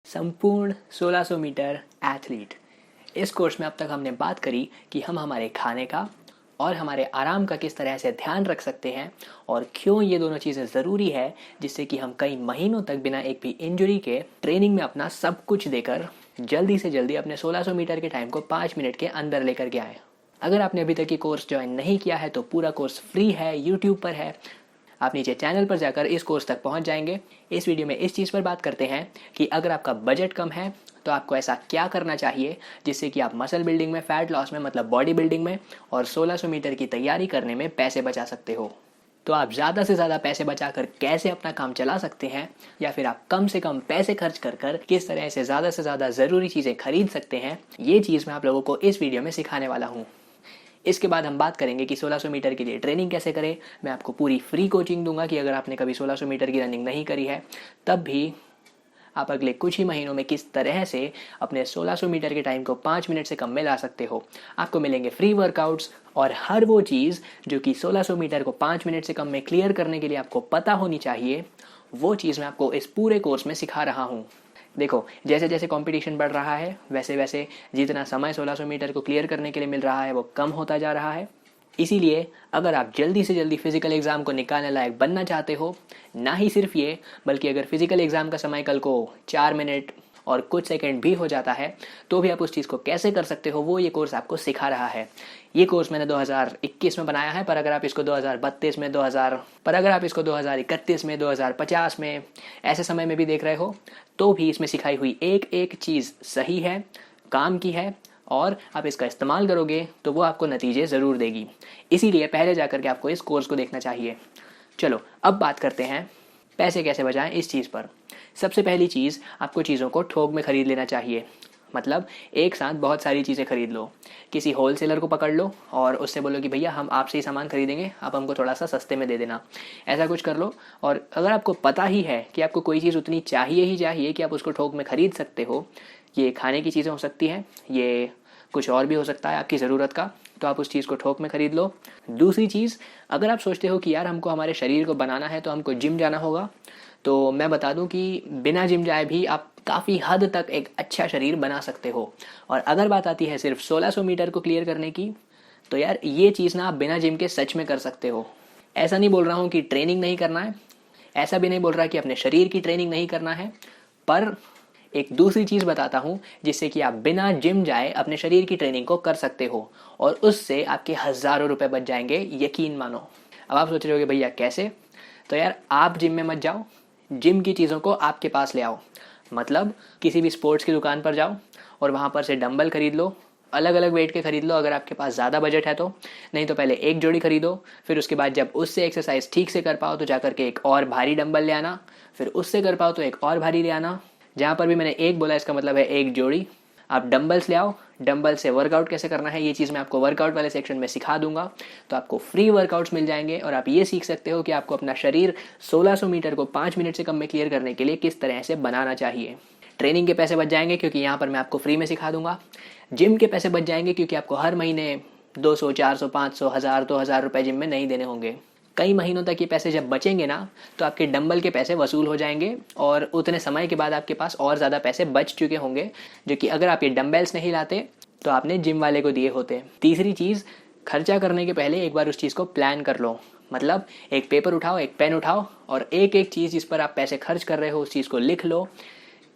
संपूर्ण 1600 metre athlete. इस course में अब तक हमने बात करी कि हम हमारे खाने का और हमारे आराम का किस तरह से ध्यान रख सकते हैं और क्यों ये दोनों चीज़ें ज़रूरी है, जिससे कि हम कई महीनों तक बिना एक भी इंजरी के ट्रेनिंग में अपना सब कुछ देकर जल्दी से जल्दी अपने 1600 मीटर के टाइम को 5 मिनट के अंदर लेकर के आए। अगर आपने अभी तक ये कोर्स ज्वाइन नहीं किया है तो पूरा कोर्स फ्री है, यूट्यूब पर है। आप नीचे चैनल पर जाकर इस कोर्स तक पहुंच जाएंगे। इस वीडियो में इस चीज़ पर बात करते हैं कि अगर आपका बजट कम है तो आपको ऐसा क्या करना चाहिए जिससे कि आप मसल बिल्डिंग में, फैट लॉस में मतलब बॉडी बिल्डिंग में और 1600 मीटर की तैयारी करने में पैसे बचा सकते हो। तो आप ज़्यादा से ज़्यादा पैसे बचाकर कैसे अपना काम चला सकते हैं, या फिर आप कम से कम पैसे खर्च कर किस तरह से ज़्यादा ज़रूरी चीज़ें खरीद सकते हैं, ये चीज़ मैं आप लोगों को इस वीडियो में सिखाने वाला हूँ। इसके बाद हम बात करेंगे कि 1600 मीटर के लिए ट्रेनिंग कैसे करें। मैं आपको पूरी फ्री कोचिंग दूंगा कि अगर आपने कभी 1600 मीटर की रनिंग नहीं करी है तब भी आप अगले कुछ ही महीनों में किस तरह से अपने 1600 मीटर के टाइम को 5 मिनट से कम में ला सकते हो। आपको मिलेंगे फ्री वर्कआउट्स और हर वो चीज़ जो कि 1600 मीटर को 5 मिनट से कम में क्लियर करने के लिए आपको पता होनी चाहिए, वो चीज़ मैं आपको इस पूरे कोर्स में सिखा रहा हूँ। देखो, जैसे जैसे कंपटीशन बढ़ रहा है वैसे वैसे जितना समय 1600 मीटर को क्लियर करने के लिए मिल रहा है वो कम होता जा रहा है। इसीलिए अगर आप जल्दी से जल्दी फिजिकल एग्ज़ाम को निकालने लायक बनना चाहते हो, ना ही सिर्फ ये बल्कि अगर फिजिकल एग्ज़ाम का समय कल को 4 मिनट और कुछ सेकंड भी हो जाता है तो भी आप उस चीज़ को कैसे कर सकते हो, वो ये कोर्स आपको सिखा रहा है। ये कोर्स मैंने 2021 में बनाया है, पर अगर आप इसको 2032 में 2031 में 2050 में ऐसे समय में भी देख रहे हो तो भी इसमें सिखाई हुई एक एक चीज़ सही है, काम की है और आप इसका इस्तेमाल करोगे तो वो आपको नतीजे ज़रूर देगी। इसीलिए पहले जाकर के आपको इस कोर्स को देखना चाहिए। चलो अब बात करते हैं पैसे कैसे बचाएं इस चीज़ पर। सबसे पहली चीज़, आपको चीज़ों को थोक में ख़रीद लेना चाहिए। मतलब एक साथ बहुत सारी चीज़ें खरीद लो। किसी होलसेलर को पकड़ लो और उससे बोलो कि भैया हम आपसे ही सामान खरीदेंगे, आप हमको थोड़ा सा सस्ते में दे देना। ऐसा कुछ कर लो। और अगर आपको पता ही है कि आपको कोई चीज़ उतनी चाहिए ही चाहिए कि आप उसको थोक में ख़रीद सकते हो, ये खाने की चीज़ें हो सकती हैं, ये कुछ और भी हो सकता है आपकी ज़रूरत का, तो आप उस चीज़ को थोक में ख़रीद लो। दूसरी चीज़, अगर आप सोचते हो कि यार हमको हमारे शरीर को बनाना है तो हमको जिम जाना होगा, तो मैं बता दूं कि बिना जिम जाए भी आप काफ़ी हद तक एक अच्छा शरीर बना सकते हो। और अगर बात आती है सिर्फ 1600 मीटर को क्लियर करने की, तो यार ये चीज़ ना आप बिना जिम के सच में कर सकते हो। ऐसा नहीं बोल रहा हूँ कि ट्रेनिंग नहीं करना है, ऐसा भी नहीं बोल रहा कि अपने शरीर की ट्रेनिंग नहीं करना है, पर एक दूसरी चीज़ बताता हूँ जिससे कि आप बिना जिम जाए अपने शरीर की ट्रेनिंग को कर सकते हो और उससे आपके हज़ारों रुपए बच जाएंगे, यकीन मानो। अब आप सोच रहे होगे भैया कैसे? तो यार आप जिम में मत जाओ, जिम की चीज़ों को आपके पास ले आओ। मतलब किसी भी स्पोर्ट्स की दुकान पर जाओ और वहाँ पर से डंबल खरीद लो, अलग अलग वेट के खरीद लो अगर आपके पास ज़्यादा बजट है तो। नहीं तो पहले एक जोड़ी खरीदो, फिर उसके बाद जब उससे एक्सरसाइज ठीक से कर पाओ तो जाकर के एक और भारी डंबल ले आना, फिर उससे कर पाओ तो एक और भारी ले आना। जहाँ पर भी मैंने एक बोला इसका मतलब है एक जोड़ी। आप डंबल्स ले आओ, डंबल से वर्कआउट कैसे करना है ये चीज़ मैं आपको वर्कआउट वाले सेक्शन में सिखा दूंगा। तो आपको फ्री वर्कआउट्स मिल जाएंगे और आप ये सीख सकते हो कि आपको अपना शरीर 1600 मीटर को 5 मिनट से कम में क्लियर करने के लिए किस तरह से बनाना चाहिए। ट्रेनिंग के पैसे बच जाएंगे क्योंकि यहाँ पर मैं आपको फ्री में सिखा दूंगा। जिम के पैसे बच जाएंगे क्योंकि आपको हर महीने 200, 400, 500, 1000, 2000 रुपये जिम में नहीं देने होंगे। कई महीनों तक ये पैसे जब बचेंगे ना तो आपके डंबल के पैसे वसूल हो जाएंगे और उतने समय के बाद आपके पास और ज़्यादा पैसे बच चुके होंगे, जो कि अगर आप ये डंबल्स नहीं लाते तो आपने जिम वाले को दिए होते। तीसरी चीज़, खर्चा करने के पहले एक बार उस चीज़ को प्लान कर लो। मतलब एक पेपर उठाओ, एक पेन उठाओ और एक एक चीज़ जिस पर आप पैसे खर्च कर रहे हो उस चीज़ को लिख लो।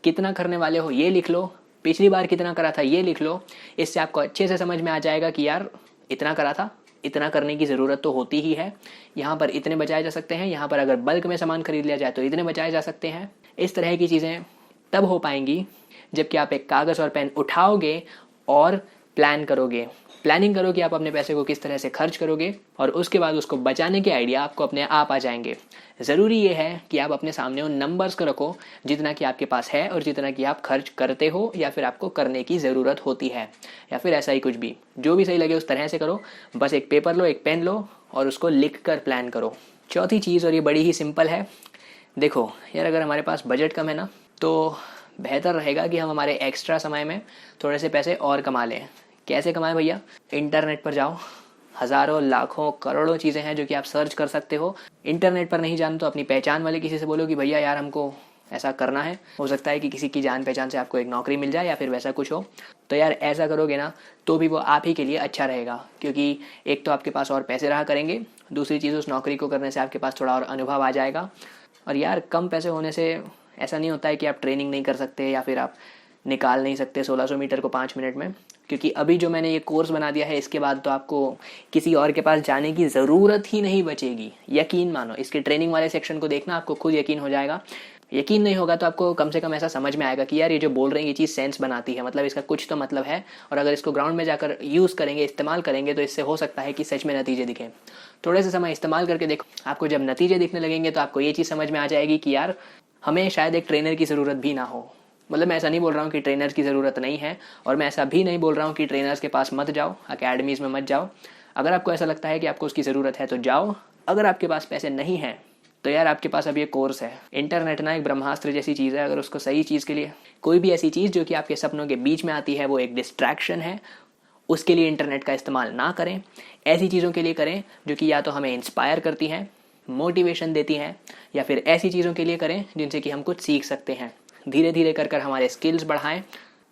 कितना करने वाले हो ये लिख लो, पिछली बार कितना करा था ये लिख लो। इससे आपको अच्छे से समझ में आ जाएगा कि यार इतना करा था, इतना करने की ज़रूरत तो होती ही है, यहाँ पर इतने बचाए जा सकते हैं, यहाँ पर अगर बल्क में सामान खरीद लिया जाए तो इतने बचाए जा सकते हैं। इस तरह की चीज़ें तब हो पाएंगी जबकि आप एक कागज़ और पेन उठाओगे और प्लान करोगे, प्लानिंग करो कि आप अपने पैसे को किस तरह से खर्च करोगे और उसके बाद उसको बचाने के आइडिया आपको अपने आप आ जाएंगे। ज़रूरी ये है कि आप अपने सामने उन नंबर्स को रखो जितना कि आपके पास है और जितना कि आप खर्च करते हो या फिर आपको करने की ज़रूरत होती है, या फिर ऐसा ही कुछ भी, जो भी सही लगे उस तरह से करो। बस एक पेपर लो, एक पेन लो और उसको लिख कर प्लान करो। चौथी चीज़, और ये बड़ी ही सिंपल है, देखो यार अगर हमारे पास बजट कम है ना तो बेहतर रहेगा कि हम हमारे एक्स्ट्रा समय में थोड़े से पैसे और कमा लें। कैसे कमाएं भैया? इंटरनेट पर जाओ, हज़ारों, लाखों, करोड़ों चीज़ें हैं जो कि आप सर्च कर सकते हो। इंटरनेट पर नहीं जान तो अपनी पहचान वाले किसी से बोलो कि भैया यार हमको ऐसा करना है। हो सकता है कि किसी की जान पहचान से आपको एक नौकरी मिल जाए या फिर वैसा कुछ हो, तो यार ऐसा करोगे ना तो भी वो आप ही के लिए अच्छा रहेगा, क्योंकि एक तो आपके पास और पैसे रहा करेंगे, दूसरी चीज़ उस नौकरी को करने से आपके पास थोड़ा और अनुभव आ जाएगा। और यार कम पैसे होने से ऐसा नहीं होता है कि आप ट्रेनिंग नहीं कर सकते या फिर आप निकाल नहीं सकते 1600 मीटर को 5 मिनट में, क्योंकि अभी जो मैंने ये कोर्स बना दिया है इसके बाद तो आपको किसी और के पास जाने की ज़रूरत ही नहीं बचेगी। यकीन मानो, इसके ट्रेनिंग वाले सेक्शन को देखना, आपको खुद यकीन हो जाएगा। यकीन नहीं होगा तो आपको कम से कम ऐसा समझ में आएगा कि यार ये जो बोल रहे हैं ये चीज़ सेंस बनाती है, मतलब इसका कुछ तो मतलब है, और अगर इसको ग्राउंड में जाकर यूज़ करेंगे, इस्तेमाल करेंगे, तो इससे हो सकता है कि सच में नतीजे दिखें। थोड़े से समय इस्तेमाल करके देखो, आपको जब नतीजे दिखने लगेंगे तो आपको ये चीज़ समझ में आ जाएगी कि यार हमें शायद एक ट्रेनर की ज़रूरत भी ना हो। मतलब मैं ऐसा नहीं बोल रहा हूँ कि ट्रेनर्स की ज़रूरत नहीं है, और मैं ऐसा भी नहीं बोल रहा हूँ कि ट्रेनर्स के पास मत जाओ, अकेडमीज़ में मत जाओ। अगर आपको ऐसा लगता है कि आपको उसकी ज़रूरत है तो जाओ। अगर आपके पास पैसे नहीं हैं तो यार आपके पास अब ये कोर्स है। इंटरनेट ना एक ब्रह्मास्त्र जैसी चीज़ है, अगर उसको सही चीज़ के लिए, कोई भी ऐसी चीज़ जो कि आपके सपनों के बीच में आती है वो एक डिस्ट्रैक्शन है, उसके लिए इंटरनेट का इस्तेमाल ना करें। ऐसी चीज़ों के लिए करें जो कि या तो हमें इंस्पायर करती हैं, मोटिवेशन देती हैं, या फिर ऐसी चीज़ों के लिए करें जिनसे कि हम कुछ सीख सकते हैं। धीरे धीरे कर हमारे स्किल्स बढ़ाएं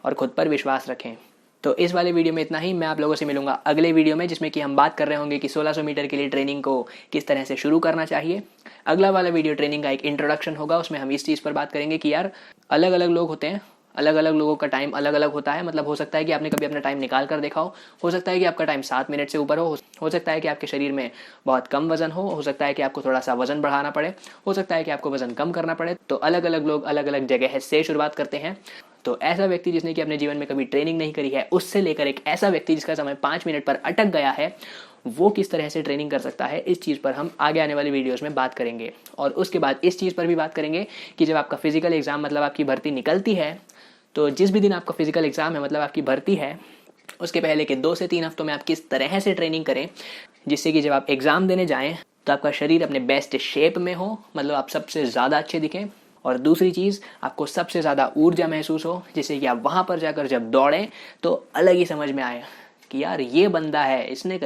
और खुद पर विश्वास रखें। तो इस वाले वीडियो में इतना ही। मैं आप लोगों से मिलूंगा अगले वीडियो में, जिसमें कि हम बात कर रहे होंगे कि 1600 मीटर के लिए ट्रेनिंग को किस तरह से शुरू करना चाहिए। अगला वाला वीडियो ट्रेनिंग का एक इंट्रोडक्शन होगा, उसमें हम इस चीज़ पर बात करेंगे कि यार अलग अलग लोग होते हैं, अलग अलग लोगों का टाइम अलग अलग होता है। मतलब हो सकता है कि आपने कभी अपना टाइम निकाल कर देखा हो सकता है कि आपका टाइम 7 मिनट से ऊपर हो सकता है कि आपके शरीर में बहुत कम वजन हो सकता है कि आपको थोड़ा सा वजन बढ़ाना पड़े, हो सकता है कि आपको वजन कम करना पड़े। तो अलग अलग लोग अलग अलग जगह से शुरुआत करते हैं। तो ऐसा व्यक्ति जिसने कि अपने जीवन में कभी ट्रेनिंग नहीं करी है, उससे लेकर एक ऐसा व्यक्ति जिसका समय 5 मिनट पर अटक गया है, वो किस तरह से ट्रेनिंग कर सकता है, इस चीज़ पर हम आगे आने वाली वीडियोस में बात करेंगे। और उसके बाद इस चीज़ पर भी बात करेंगे कि जब आपका फिजिकल एग्जाम, मतलब आपकी भर्ती निकलती है, तो जिस भी दिन आपका फिजिकल एग्जाम है, मतलब आपकी भर्ती है, उसके पहले के 2 से 3 हफ्तों में आप किस तरह से ट्रेनिंग करें, जिससे कि जब आप एग्जाम देने जाएं तो आपका शरीर अपने बेस्ट शेप में हो, मतलब आप सबसे ज़्यादा अच्छे दिखें। और दूसरी चीज़, आपको सबसे ज़्यादा ऊर्जा महसूस हो, जिससे कि आप वहाँ पर जाकर जब दौड़ें तो अलग ही समझ में आए कि यार ये बंदा है, इसने